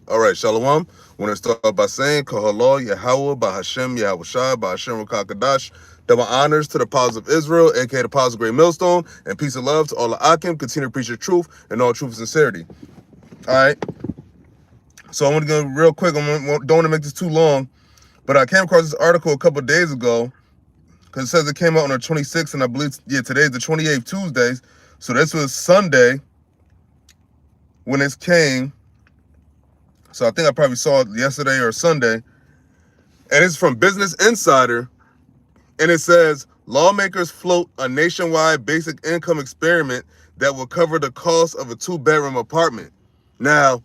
All right, Shalom. I want to start by saying, HALAL, YAHAWAH, BAHASHAM, YAHAWASHI, BAHASHAM, Rakakadash. Double honors to the apostles of Israel, aka the apostles of Great Millstone, and peace and love to all the Akim. Continue to preach the truth and all truth and sincerity. All right. So I want to go real quick. Don't want to make this too long, but I came across this article a couple of days ago because it says it came out on the 26th, and I believe, today's the 28th, Tuesdays. So this was Sunday when this came. So I think I probably saw it yesterday or Sunday. And it's from Business Insider. And it says, lawmakers float a nationwide basic income experiment that will cover the cost of a 2-bedroom apartment. Now,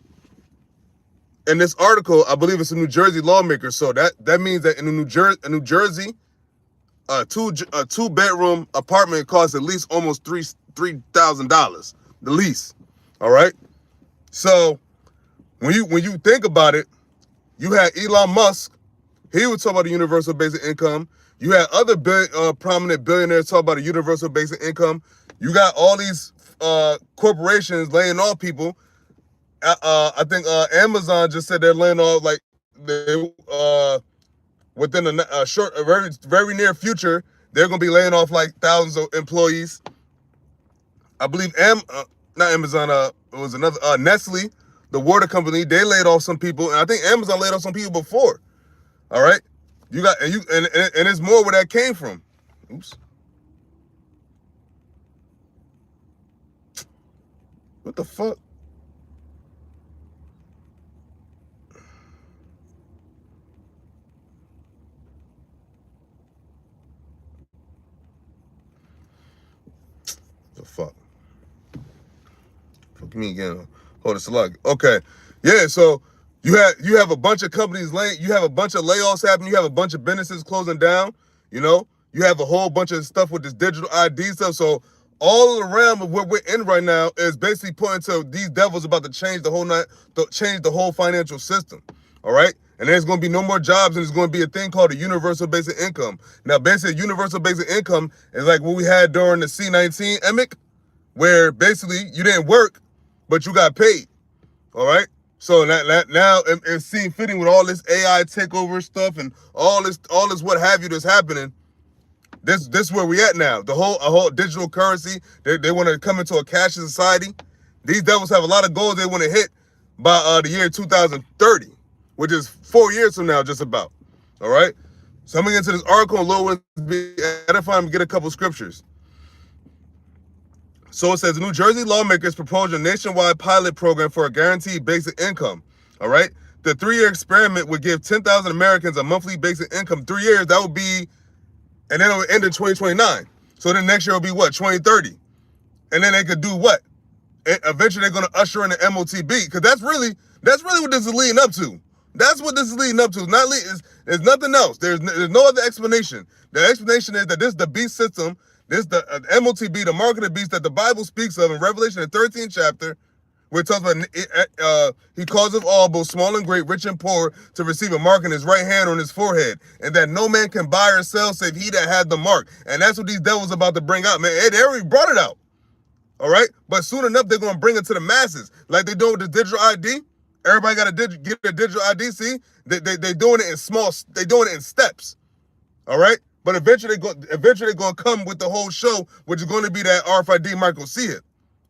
in this article, I believe it's a New Jersey lawmaker. So that means that in New Jersey, a two-bedroom apartment costs at least almost $3,000, the lease. All right. So when you think about it, you had Elon Musk. He would talk about the universal basic income. You had other prominent billionaires talk about a universal basic income. You got all these corporations laying off people. I think Amazon just said they're laying off within a short, very near future. They're going to be laying off like thousands of employees. I believe not Amazon. It was another Nestle, the water company. They laid off some people, and I think Amazon laid off some people before. All right, you got and it's more where that came from. Oops. What the fuck? The fuck? Fuck me again. Hold it, slug. Okay, yeah. So you have a bunch of companies you have a bunch of layoffs happening. You have a bunch of businesses closing down. You know, you have a whole bunch of stuff with this digital ID stuff. So all of the realm of what we're in right now is basically pointing to these devils about to change the whole financial system. All right. And there's going to be no more jobs, and there's going to be a thing called a universal basic income. Now, basically, universal basic income is like what we had during the C-19 emic, where basically you didn't work, but you got paid. All right. So now it's seen fitting with all this AI takeover stuff and all this what have you that's happening. This is where we at now. A whole digital currency. They want to come into a cashless society. These devils have a lot of goals they want to hit by the year 2030, which is 4 years from now, just about. All right. So I'm gonna get into this article and Lord be edifying and get a couple scriptures. So it says, New Jersey lawmakers proposed a nationwide pilot program for a guaranteed basic income. All right. The 3-year experiment would give 10,000 Americans a monthly basic income. 3 years, that would be, and then it would end in 2029. So then next year will be what, 2030? And then they could do what? Eventually they're going to usher in the MOTB, because that's really what this is leading up to. That's what this is leading up to. There's nothing else. There's no other explanation. The explanation is that this is the beast system. This the MOTB, the mark of the beast that the Bible speaks of in Revelation, the 13th chapter, where it talks about he causeth all, both small and great, rich and poor, to receive a mark in his right hand or on his forehead, and that no man can buy or sell save he that had the mark. And that's what these devils are about to bring out, man. They already brought it out. All right, but soon enough they're gonna bring it to the masses, like they do with the digital ID. Everybody got to get a digital ID. See, they doing it in they doing it in steps. All right. But eventually they're going to come with the whole show, which is going to be that RFID microchip,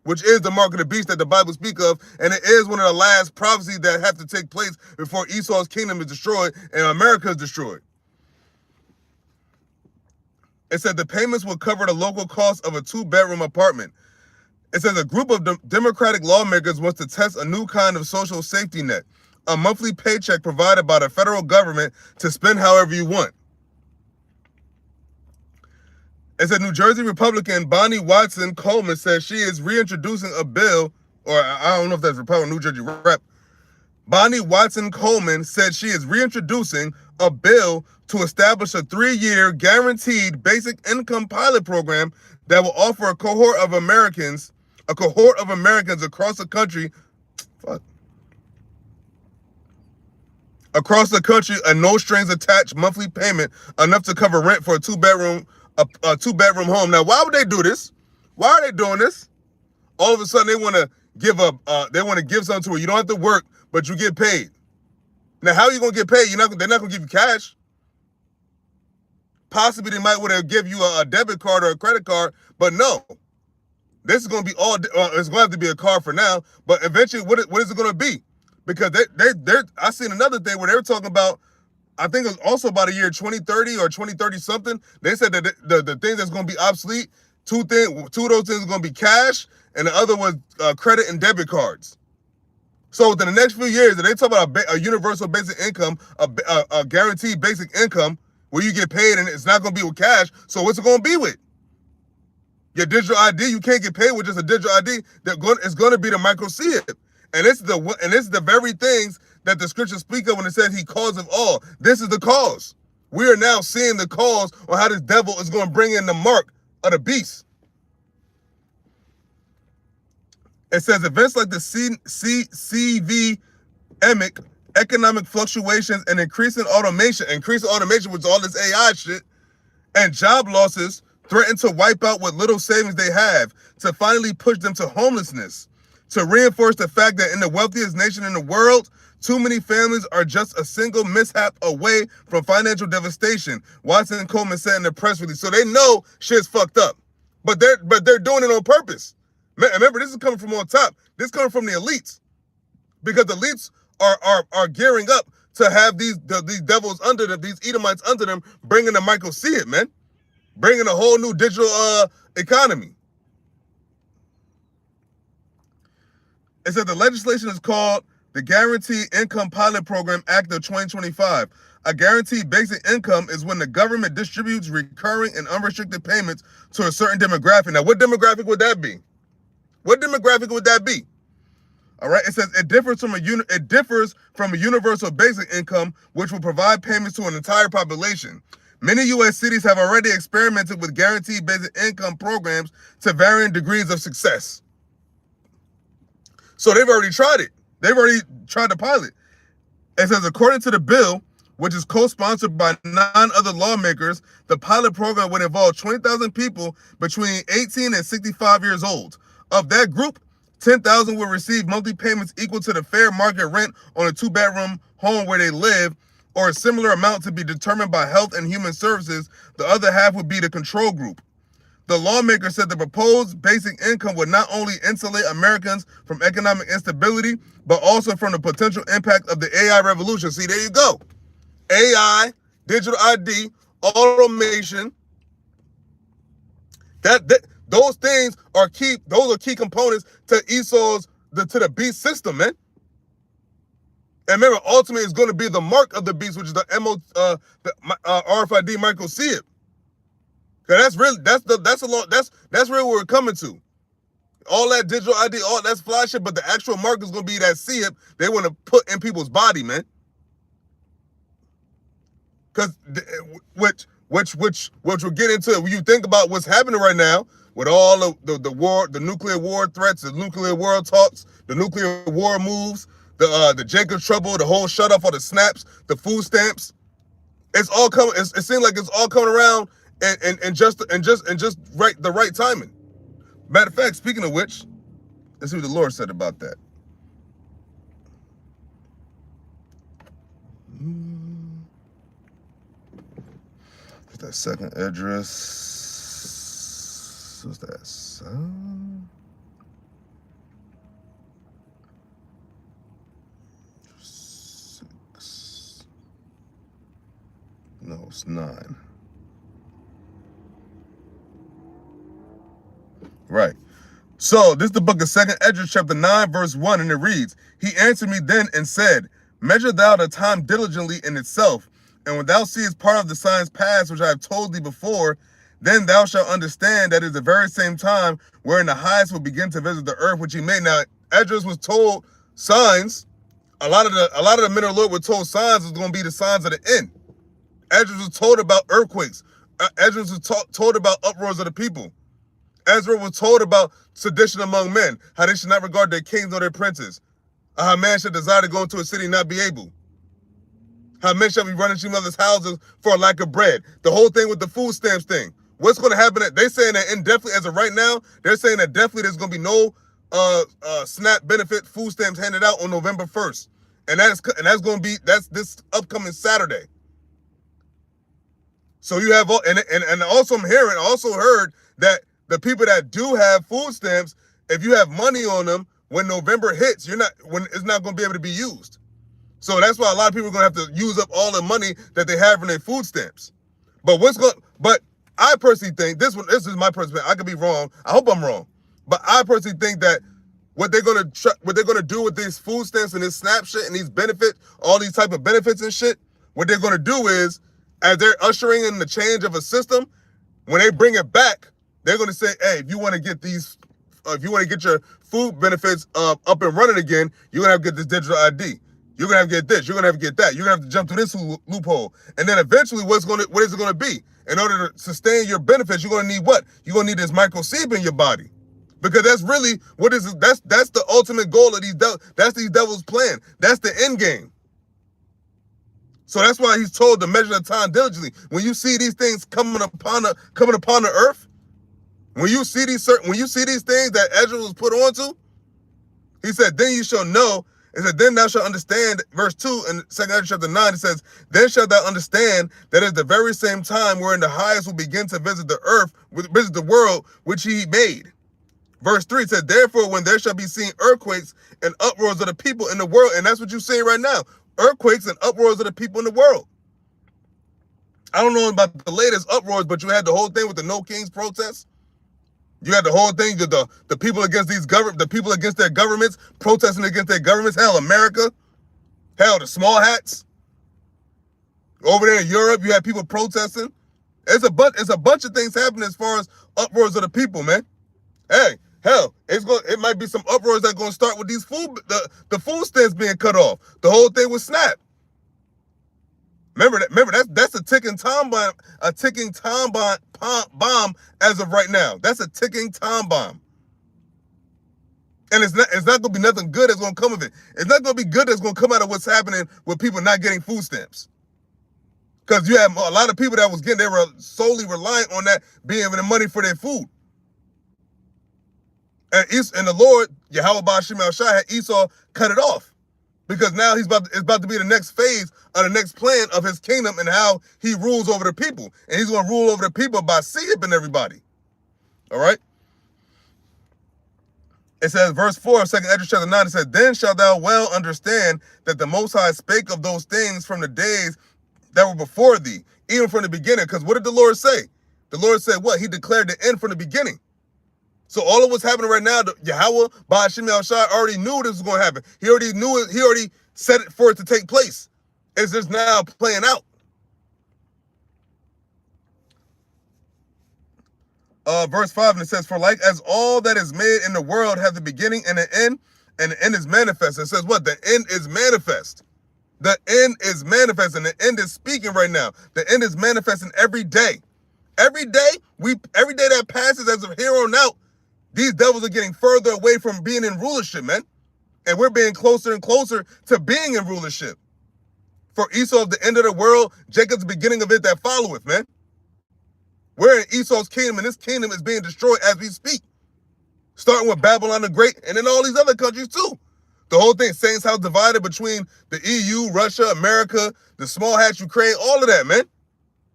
which is the mark of the beast that the Bible speaks of. And it is one of the last prophecies that have to take place before Esau's kingdom is destroyed and America is destroyed. It said the payments will cover the local cost of a 2-bedroom apartment. It says a group of Democratic lawmakers wants to test a new kind of social safety net, a monthly paycheck provided by the federal government to spend however you want. It said New Jersey Republican Bonnie Watson Coleman says she is reintroducing a bill, or I don't know if that's Republican, New Jersey rep. Bonnie Watson Coleman said she is reintroducing a bill to establish a 3-year guaranteed basic income pilot program that will offer a cohort of Americans across the country, a no strings attached monthly payment enough to cover rent for a 2-bedroom home. Now, why would they do this? Why are they doing this? All of a sudden, they want to give something to where you don't have to work, but you get paid. Now, how are you going to get paid? They're not going to give you cash. Possibly they might want to give you a debit card or a credit card, but no. This is going to be all, it's going to have to be a card for now, but eventually what is it going to be? Because I seen another thing where they were talking about, I think it was also about a year 2030 or 2030 something. They said that the things that's going to be obsolete, two of those things are going to be cash, and the other was credit and debit cards. So within the next few years, if they talk about a universal basic income, a guaranteed basic income where you get paid and it's not going to be with cash, so what's it going to be with? Your digital ID, you can't get paid with just a digital ID. It's going to be the microchip. And it's the very things that the scriptures speak of when it says he cause of all. This is the cause. We are now seeing the cause on how this devil is going to bring in the mark of the beast. It says events like the CVemic, economic fluctuations, and increasing automation with all this AI shit, and job losses threaten to wipe out what little savings they have, to finally push them to homelessness, to reinforce the fact that in the wealthiest nation in the world, too many families are just a single mishap away from financial devastation, Watson and Coleman said in the press release. So they know shit's fucked up, but they're doing it on purpose. Remember, this is coming from on top. This is coming from the elites, because the elites are gearing up to have these devils under them, these Edomites under them, bringing the microchip, man. Bringing a whole new digital economy. It said the legislation is called the Guaranteed Income Pilot Program Act of 2025. A guaranteed basic income is when the government distributes recurring and unrestricted payments to a certain demographic. Now, what demographic would that be? What demographic would that be? All right, it says it differs from a universal basic income, which will provide payments to an entire population. Many U.S. cities have already experimented with guaranteed basic income programs to varying degrees of success. So they've already tried it. They've already tried the pilot. It says, according to the bill, which is co-sponsored by 9 other lawmakers, the pilot program would involve 20,000 people between 18 and 65 years old. Of that group, 10,000 will receive monthly payments equal to the fair market rent on a 2-bedroom home where they live, or a similar amount to be determined by Health and Human Services. The other half would be the control group. The lawmaker said the proposed basic income would not only insulate Americans from economic instability, but also from the potential impact of the AI revolution. See, there you go. AI, digital ID, automation. Those things are key. Those are key components to Esau's to the beast system, man. And remember, ultimately, it's going to be the mark of the beast, which is the RFID microchip. That's really that's really where we're coming to. All that digital ID, all that's fly shit, but the actual mark is going to be that chip they want to put in people's body, man. Because which we'll get into. When you think about what's happening right now with all of the war, the nuclear war threats, the nuclear war talks, the nuclear war moves, the Jacob Trouble, the whole shut off, all the snaps, the food stamps, it's all coming. It seems like it's all coming around and just right the right timing. Matter of fact, speaking of which, let's see what the Lord said about that. That second address. What's that? 6. No, it's 9. Right. So this is the book of 2nd Esdras, chapter 9, verse 1, and it reads, "He answered me then and said, Measure thou the time diligently in itself, and when thou seest part of the signs past which I have told thee before, then thou shalt understand that it is the very same time wherein the highest will begin to visit the earth which he made." Now, Esdras was told signs. A lot of the men of the Lord were told signs was going to be the signs of the end. Esdras was told about earthquakes. Esdras was told about uproars of the people. Ezra was told about sedition among men, how they should not regard their kings nor their princes, how man should desire to go into a city and not be able, how men shall be running to mother's houses for a lack of bread. The whole thing with the food stamps thing. What's going to happen? They're saying that indefinitely, as of right now, they're saying that definitely there's going to be no SNAP benefit food stamps handed out on November 1st. And that's going to be, that's this upcoming Saturday. So you have, and also I also heard that the people that do have food stamps, if you have money on them, when November hits, it's not going to be able to be used. So that's why a lot of people are going to have to use up all the money that they have in their food stamps. But I personally think, this is my perspective, I could be wrong, I hope I'm wrong, but I personally think that what they're gonna do with these food stamps and this SNAP shit and these benefits, all these type of benefits and shit, what they're gonna do is, as they're ushering in the change of a system, when they bring it back, they're gonna say, hey, if you want to get your food benefits up and running again, you're gonna have to get this digital ID. You're gonna have to get this. You're gonna have to get that. You're gonna have to jump through this loophole. And then eventually, what is it gonna be? In order to sustain your benefits, you're gonna need what? You're gonna need this microchip in your body. Because that's really what is that's the ultimate goal of these devils' plan. That's the end game. So that's why he's told to measure the time diligently. When you see these things coming upon the earth, when you see these things that Ezra was put onto, he said, then you shall know. It said, then thou shalt understand, verse 2 in 2 Ezra chapter 9, it says, then shalt thou understand that at the very same time wherein the highest will begin to visit the world which he made. Verse 3 said, therefore, when there shall be seen earthquakes and uproars of the people in the world, and that's what you're seeing right now, earthquakes and uproars of the people in the world. I don't know about the latest uproars, but you had the whole thing with the No Kings protests. You had the whole thing, the people against the people against their governments, protesting against their governments. Hell, America. Hell, the small hats. Over there in Europe, you had people protesting. It's a bunch of things happening as far as uproars of the people, man. Hey, hell, it might be some uproars that are going to start with these the food stamps being cut off. The whole thing with SNAP. Remember that's a ticking time bomb, bomb as of right now. That's a ticking time bomb. And it's not going to be nothing good that's going to come of it. It's not going to be good that's going to come out of what's happening with people not getting food stamps. Because you have a lot of people they were solely reliant on that being the money for their food. And the Lord, Yahawah BAHASHAM had Esau cut it off. Because now it's about to be the next phase of the next plan of his kingdom and how he rules over the people. And he's going to rule over the people by seeing everybody. All right? It says, verse 4 of 2 Ezra chapter 9, it says, then shalt thou well understand that the Most High spake of those things from the days that were before thee, even from the beginning. Because what did the Lord say? The Lord said what? He declared the end from the beginning. So all of what's happening right now, Yahawah BAHASHAM already knew this was going to happen. He already knew it. He already set it for it to take place. It's just now playing out. Verse 5, and it says, for like as all that is made in the world have the beginning and the end is manifest. It says what? The end is manifest. The end is manifest, and the end is speaking right now. The end is manifesting every day. Every day that passes as of here on out, these devils are getting further away from being in rulership, man. And we're being closer and closer to being in rulership. For Esau, the end of the world, Jacob's the beginning of it that followeth, man. We're in Esau's kingdom, and this kingdom is being destroyed as we speak. Starting with Babylon the Great, and then all these other countries too. The whole thing, Saints House divided between the EU, Russia, America, the small hats, Ukraine, all of that, man.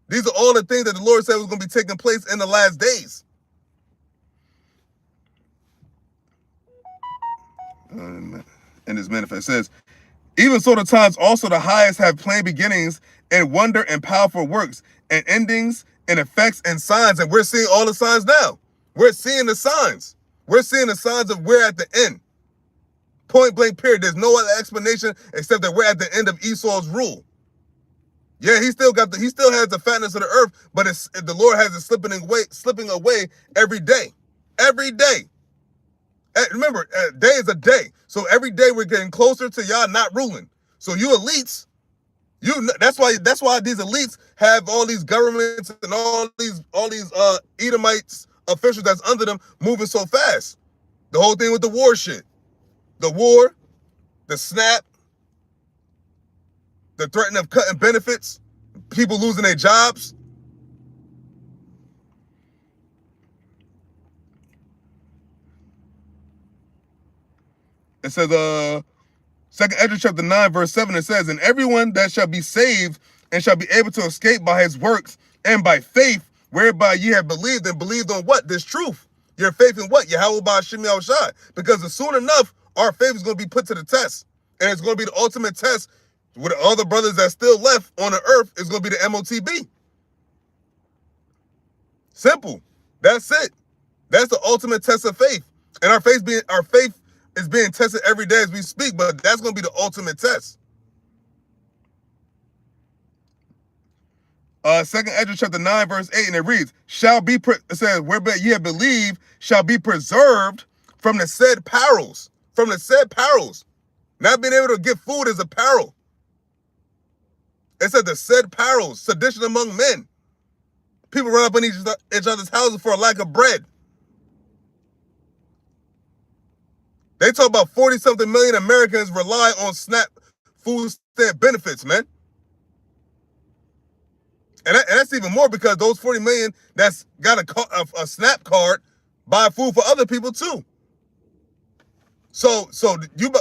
These are all the things that the Lord said was going to be taking place in the last days. And this manifest says, even so the times also the highest have plain beginnings and wonder and powerful works and endings and effects and signs. And we're seeing all the signs now. We're seeing the signs. We're seeing the signs of we're at the end. Point blank period. There's no other explanation except that we're at the end of Esau's rule. Yeah, he still has the fatness of the earth, but the Lord has it slipping away every day. Every day. Remember, a day is a day. So every day we're getting closer to y'all not ruling. So you elites, that's why these elites have all these governments and all these Edomites officials that's under them moving so fast. The whole thing with the war shit. The war, the SNAP, the threatening of cutting benefits, people losing their jobs. It says, Second Ezra chapter 9, verse 7, it says, and everyone that shall be saved and shall be able to escape by his works and by faith, whereby ye have believed, and believed on what? This truth. Your faith in what? Yahawah BAHASHAM YAHAWASHI. Because soon enough, our faith is going to be put to the test. And it's going to be the ultimate test with all the brothers that's still left on the earth. Is going to be the MOTB. Simple. That's it. That's the ultimate test of faith. And our faith is being tested every day as we speak, but that's going to be the ultimate test. Second Ezra chapter 9, verse 8, and it reads, it says, whereby ye have believed shall be preserved from the said perils. From the said perils. Not being able to get food is a peril. It said the said perils, sedition among men. People run up in each other's houses for a lack of bread. They talk about 40-something million Americans rely on SNAP food stamp benefits, man. And that's even more because those 40 million that's got a SNAP card buy food for other people too. So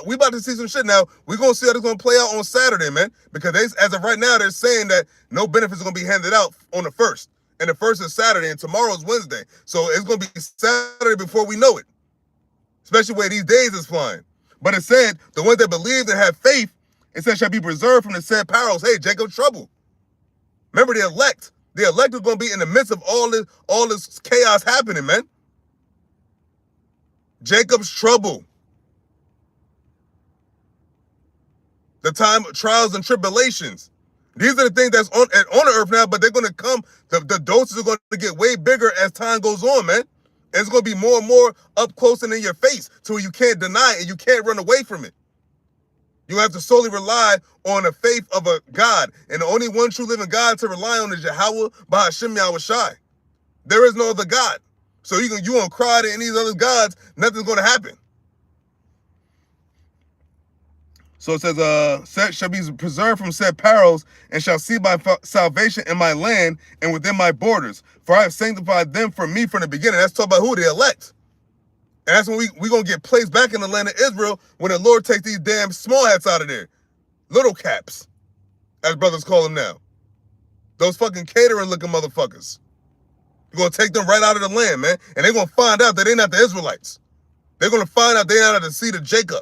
we about to see some shit now. We're going to see how it's going to play out on Saturday, man. Because as of right now, they're saying that no benefits are going to be handed out on the 1st. And the 1st is Saturday and tomorrow's Wednesday. So it's going to be Saturday before we know it. Especially where these days is flying. But it said, the ones that believed and have faith, it said shall be preserved from the said perils. Hey, Jacob's trouble. Remember the elect. The elect are going to be in the midst of all this chaos happening, man. Jacob's trouble. The time of trials and tribulations. These are the things that's on the earth now, but they're going to come. The doses are going to get way bigger as time goes on, man. And it's going to be more and more up close and in your face to where you can't deny it and you can't run away from it. You have to solely rely on the faith of a God. And the only one true living God to rely on is Yahawah BAHASHAM YAHAWASHI. There is no other God. So you won't cry to any of these other gods, nothing's going to happen. So it says, shall be preserved from said perils, and shall see my salvation in my land and within my borders. For I have sanctified them for me from the beginning. That's talking about who? The elect. And that's when we're going to get placed back in the land of Israel when the Lord takes these damn small hats out of there. Little caps, as brothers call them now. Those fucking catering looking motherfuckers. You're going to take them right out of the land, man. And they're going to find out that they're not the Israelites. They're going to find out they're not of the seed of Jacob.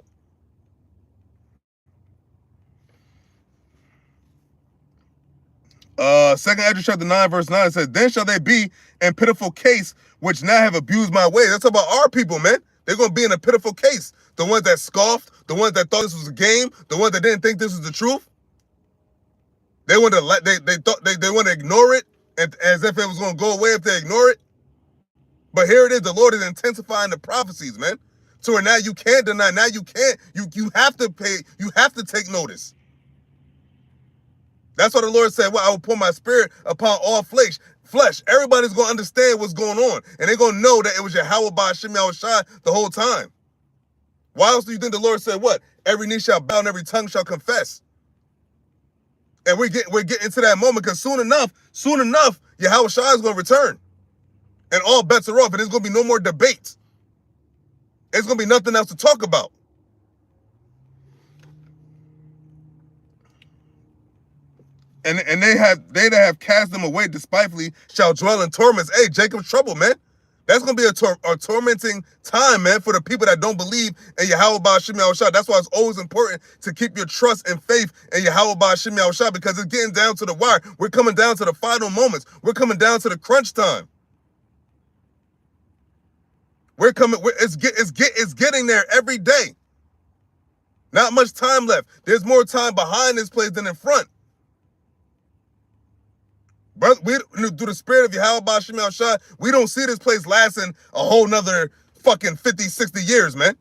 Second Ezra chapter 9, verse 9, it says, then shall they be in pitiful case, which now have abused my ways. That's about our people, man. They're going to be in a pitiful case. The ones that scoffed, the ones that thought this was a game, the ones that didn't think this was the truth. They want to they want to ignore it and, as if it was going to go away if they ignore it. But here it is. The Lord is intensifying the prophecies, man. So now you can't deny. Now you can't. You have to pay. You have to take notice. That's why the Lord said, well, I will pour my spirit upon all flesh. Everybody's going to understand what's going on. And they're going to know that it was Yahawah BAHASHAM YAHAWASHI the whole time. Why else do you think the Lord said what? Every knee shall bow and every tongue shall confess. And we're getting to that moment because soon enough, YAHAWASHI is going to return. And all bets are off. And there's going to be no more debates. It's going to be nothing else to talk about. And they that have cast them away despitefully shall dwell in torments. Hey, Jacob's trouble, man. That's going to be a tormenting time, man, for the people that don't believe in Yahawah BAHASHAM YAHAWASHI. That's why it's always important to keep your trust and faith in Yahawah BAHASHAM YAHAWASHI because it's getting down to the wire. We're coming down to the final moments. We're coming down to the crunch time. It's getting there every day. Not much time left. There's more time behind this place than in front. Brother, through the spirit of Yahawah BAHASHAM YAHAWASHI, we don't see this place lasting a whole nother fucking 50, 60 years, man.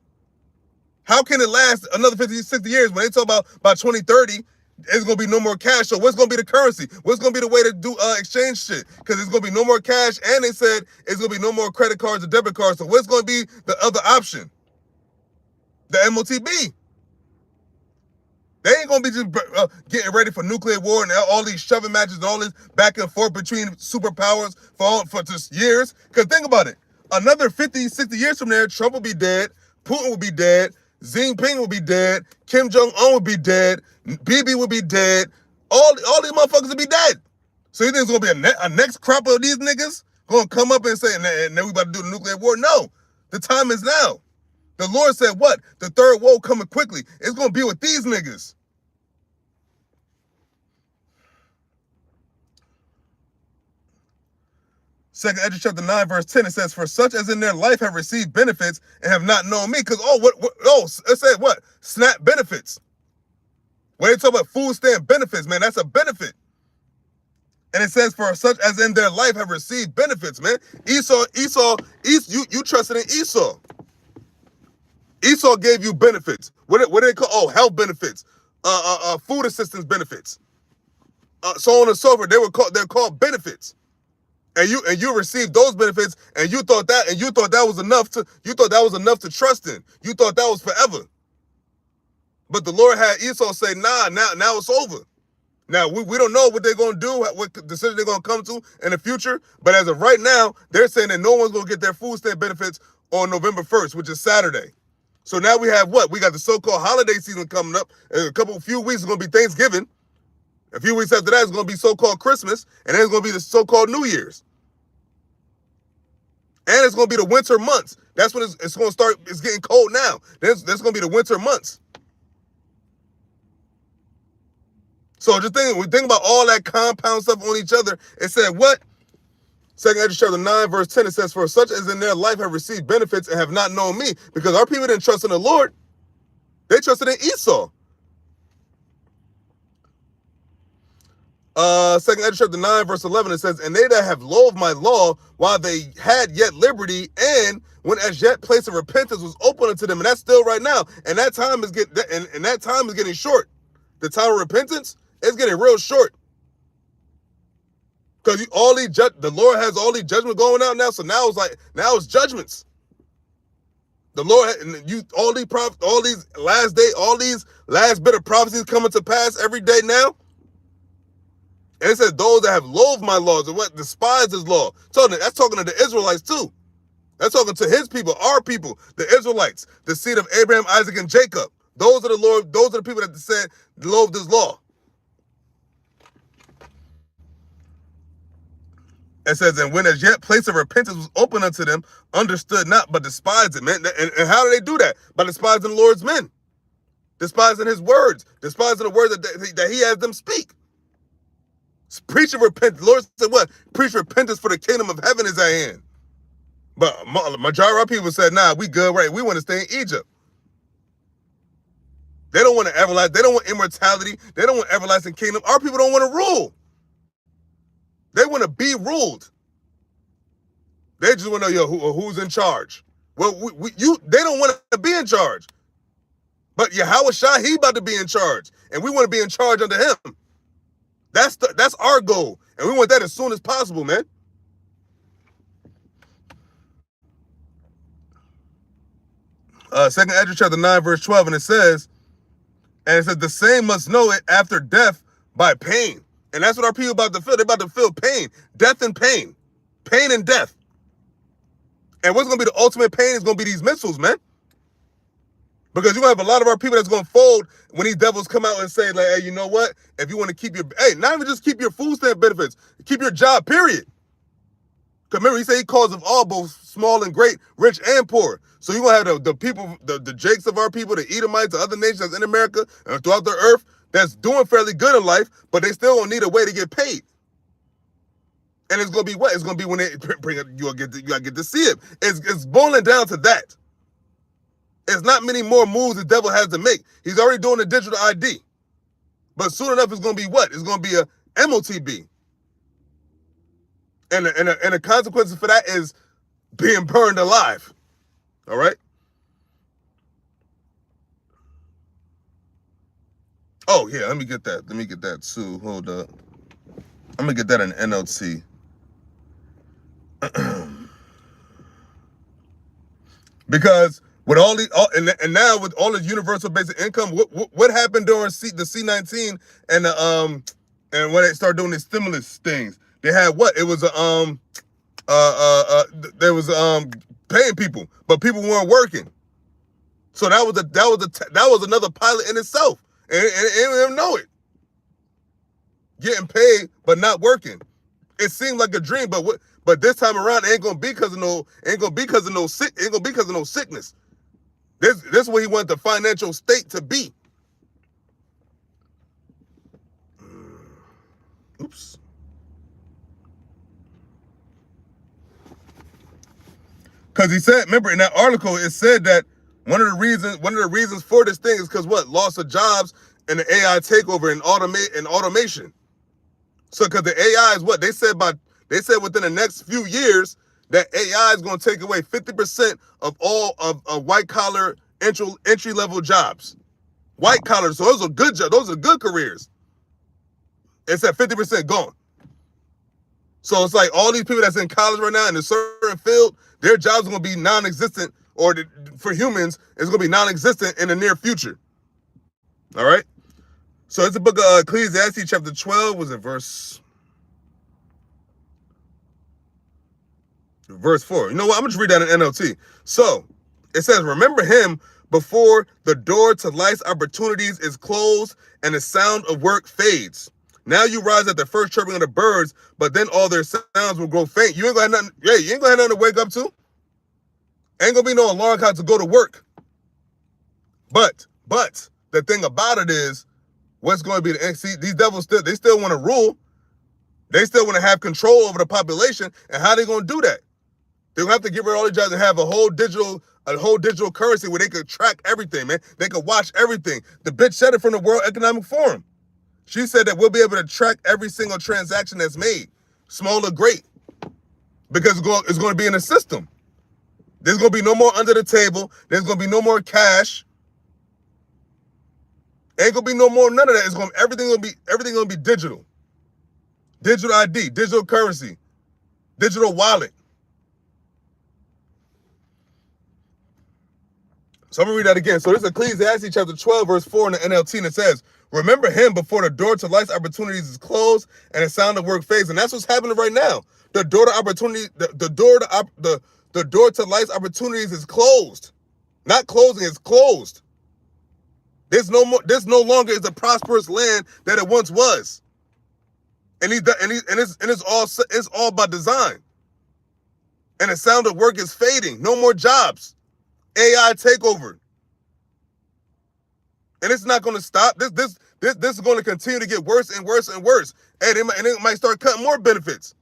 How can it last another 50, 60 years when they talk about by 2030, it's going to be no more cash? So what's going to be the currency? What's going to be the way to do exchange shit? Because it's going to be no more cash, and they said it's going to be no more credit cards or debit cards. So what's going to be the other option? The MOTB. They ain't going to be just getting ready for nuclear war and all these shoving matches and all this back and forth between superpowers for just years. Because think about it. Another 50, 60 years from there, Trump will be dead. Putin will be dead. Xi Jinping would be dead. Kim Jong-un would be dead. Bibi would be dead. All these motherfuckers would be dead. So you think it's gonna be a next crop of these niggas gonna come up and say, and then we about to do the nuclear war? No, the time is now. The Lord said what? The third woe coming quickly. It's gonna be with these niggas. Second Ezra chapter 9, verse 10, it says, for such as in their life have received benefits and have not known me. Because, it said what? SNAP benefits. When they talk about food stamp benefits, man, that's a benefit. And it says, for such as in their life have received benefits, man. You trusted in Esau. Esau gave you benefits. What do they call? Oh, health benefits, food assistance benefits, so on and so forth. They're called benefits. And you received those benefits, and you thought that was enough to trust in. You thought that was forever. But the Lord had Esau say, nah, now it's over. Now we don't know what they're gonna do, what decision they're gonna come to in the future. But as of right now, they're saying that no one's gonna get their food stamp benefits on November 1st, which is Saturday. So now we have what? We got the so-called holiday season coming up. In a few weeks is gonna be Thanksgiving. A few weeks after that, it's going to be so-called Christmas, and then it's going to be the so-called New Year's. And it's going to be the winter months. That's when it's going to start. It's getting cold now. That's going to be the winter months. So just think about all that compound stuff on each other. It said what? Second Ezra chapter 9, verse 10, it says, for such as in their life have received benefits and have not known me. Because our people didn't trust in the Lord. They trusted in Esau. Second Ezra chapter 9, verse 11, it says, and they that have loathed my law while they had yet liberty, and when as yet place of repentance was open unto them, and that's still right now, and that time is getting short. The time of repentance is getting real short. Because the Lord has all these judgments going out now, so now it's judgments. The Lord, all these last bit of prophecies coming to pass every day now. And it says those that have loathed my laws and what despise his law. So that's talking to the Israelites too. That's talking to his people, our people, the Israelites, the seed of Abraham, Isaac, and Jacob. Those are the people that said loathed his law. It says, and when as yet place of repentance was open unto them, understood not, but despised it, man. And how do they do that? By despising the Lord's men. Despising his words. Despising the words that he has them speak. Preach repentance. The Lord said what? Preach repentance, for the kingdom of heaven is at hand. But majority of people said, nah, we good, right? We want to stay in Egypt. They don't want to everlasting. They don't want immortality. They don't want everlasting kingdom. Our people don't want to rule. They want to be ruled. They just want to know who's in charge. Well, they don't want to be in charge. But YAHAWASHI, he about to be in charge, and we want to be in charge under him. That's our goal, and we want that as soon as possible, man. Second Ezra chapter 9, verse 12, and it says, the same must know it after death by pain. And that's what our people about to feel. They're about to feel pain, death and pain, pain and death. And what's going to be the ultimate pain is going to be these missiles, man. Because you're going to have a lot of our people that's going to fold when these devils come out and say, like, hey, you know what? If you want to keep not even just keep your food stamp benefits, keep your job, period. Because remember, he said he calls of all, both small and great, rich and poor. So you're going to have the people, the Jakes of our people, the Edomites, the other nations that's in America and throughout the earth that's doing fairly good in life, but they still going to need a way to get paid. And it's going to be what? It's going to be when they bring it, you got to get to see it. It's boiling down to that. It's not many more moves the devil has to make. He's already doing the digital ID. But soon enough, it's going to be what? It's going to be a MOTB. And the consequences for that is being burned alive. All right? Oh, yeah, let me get that. Let me get that too. Hold up. I'm going to get that in NLT. Because with all the and now with all the universal basic income, what happened during the C-19 and when they started doing these stimulus things? They had what? It was there was paying people, but people weren't working. So that was another pilot in itself, and didn't even know it. Getting paid but not working. It seemed like a dream, but this time around, it ain't gonna be because of no sickness. This is what he wanted the financial state to be. Oops. Because he said, remember in that article, it said that one of the reasons for this thing is because what? Loss of jobs and the AI takeover and automation. So because the AI is what? They said within the next few years that AI is going to take away 50% of all of white collar entry level jobs. White collar, so those are good jobs, those are good careers. It's at 50% gone. So it's like all these people that's in college right now in a certain field, their jobs are going to be non-existent, or for humans, it's going to be non-existent in the near future. All right? So it's the book of Ecclesiastes, chapter 12, was it verse 4. You know what? I'm going to read that in NLT. So it says, remember him before the door to life's opportunities is closed and the sound of work fades. Now you rise at the first chirping of the birds, but then all their sounds will grow faint. You ain't gonna have nothing. Yeah, you ain't gonna have nothing to wake up to. Ain't gonna be no alarm clock to go to work. But the thing about it is, what's going to be the see, these devils still want to rule. They still want to have control over the population. And how they gonna do that? They're gonna have to get rid of all the jobs and have a whole digital currency where they could track everything, man. They could watch everything. The bitch said it from the World Economic Forum. She said that we'll be able to track every single transaction that's made, small or great, because it's going to be in the system. There's going to be no more under the table. There's going to be no more cash. Ain't going to be no more none of that. Everything going to be digital. Digital ID, digital currency, digital wallet. So I'm going to read that again. So this is Ecclesiastes chapter 12, verse 4 in the NLT, and it says, remember him before the door to life's opportunities is closed and the sound of work fades. And that's what's happening right now. The door to opportunity, the door to life's opportunities is closed. Not closing, it's closed. This no longer is the prosperous land that it once was. And it's all by design. And the sound of work is fading. No more jobs. AI takeover. And it's not going to stop. This is going to continue to get worse and worse and worse. And it might start cutting more benefits.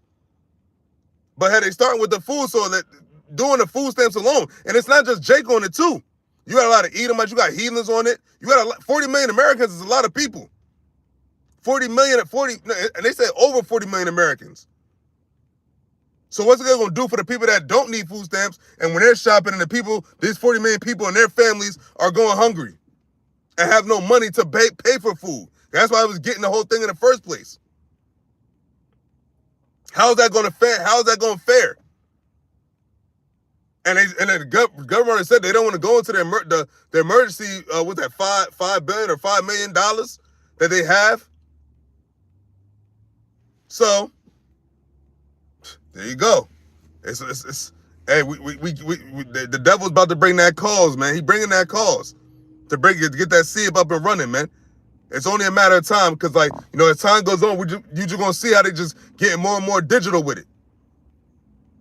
But had they starting with the food, so that doing the food stamps alone, and it's not just Jake on it too. You got a lot of Edomites, you got heathens on it. You got 40 million Americans is a lot of people. 40 million, and they say over 40 million Americans. So what's it going to do for the people that don't need food stamps, and when they're shopping and these 40 million people and their families are going hungry and have no money to pay for food? That's why I was getting the whole thing in the first place. How's that going to fare? How's that going to fare? And the government said they don't want to go into the emergency, with that $5 billion or $5 million that they have. So there you go. Hey, the devil's about to bring that cause, man. He bringing that cause to get that seed up and running, man. It's only a matter of time, because, like, you know, as time goes on, you just gonna see how they just getting more and more digital with it.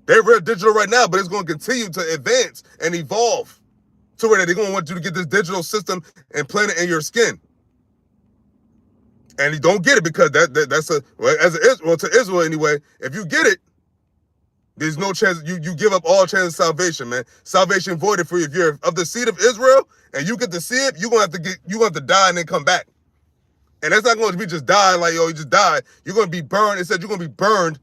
They're real digital right now, but it's gonna continue to advance and evolve to where they're gonna want you to get this digital system and plant it in your skin. And you don't get it because to Israel anyway, if you get it, there's no chance. You give up all chance of salvation, man. Salvation voided for you. If you're of the seed of Israel and you get to see it, you're gonna have to die and then come back. And that's not going to be just die like, yo, you just died. You're going to be burned. It said you're going to be burned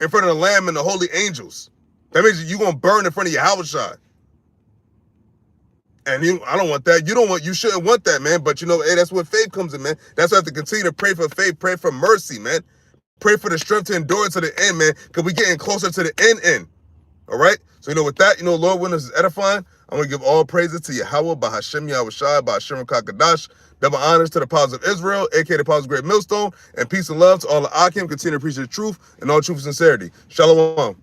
in front of the Lamb and the holy angels. That means you're going to burn in front of YAHAWASHI. And I don't want that. You shouldn't want that, man. But, hey, that's where faith comes in, man. That's why I have to continue to pray for faith, pray for mercy, man. Pray for the strength to endure to the end, man, because we're getting closer to the end. All right? So, with that, Lord, when this is edifying, I'm going to give all praises to Yahawah, BAHASHAM, YAHAWASHI, BAHASHAM, Rakakadash. Double honors to the powers of Israel, aka the powers of Great Millstone, and peace and love to all the Akim. Continue to preach the truth and all truth and sincerity. Shalom.